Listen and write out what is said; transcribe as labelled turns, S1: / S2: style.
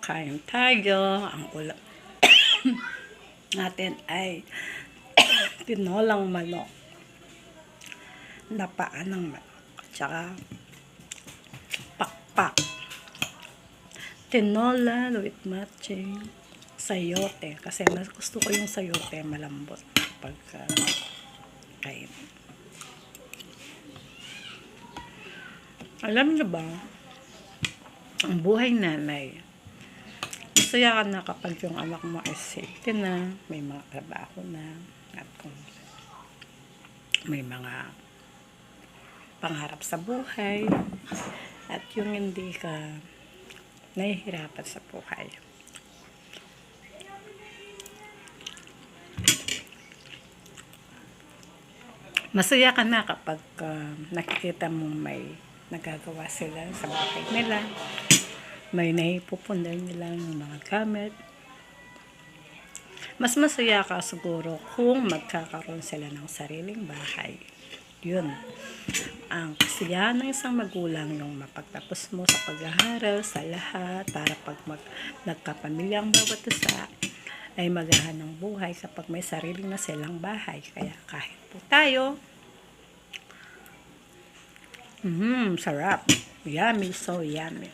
S1: Kain tayo. Ang ulam natin ay tinolang manok. Napaan ng manok. Tsaka pakpak. Tinola with matching sayote. Kasi mas gusto ko yung sayote malambot pagka kain. Alam niyo ba, ang buhay nanay, masaya ka na kapag yung anak mo ay safety na, may mga trabaho na, at kung may mga pangarap sa buhay, at yung hindi ka nahihirapan sa buhay. Masaya ka na kapag nakikita mong may nagagawa sila sa buhay nila, may naipupundan nila ng mga gamit. Mas masaya ka siguro kung magkakaroon sila ng sariling bahay. Yun ang kasiyahan ng isang magulang, yung mapagtapos mo sa pag-aaral, sa lahat, para pag nagkapamilya ang bawat isa, ay magahan ng buhay kapag may sarili na silang bahay. Kaya kahit po tayo, sarap. Yummy, so yummy.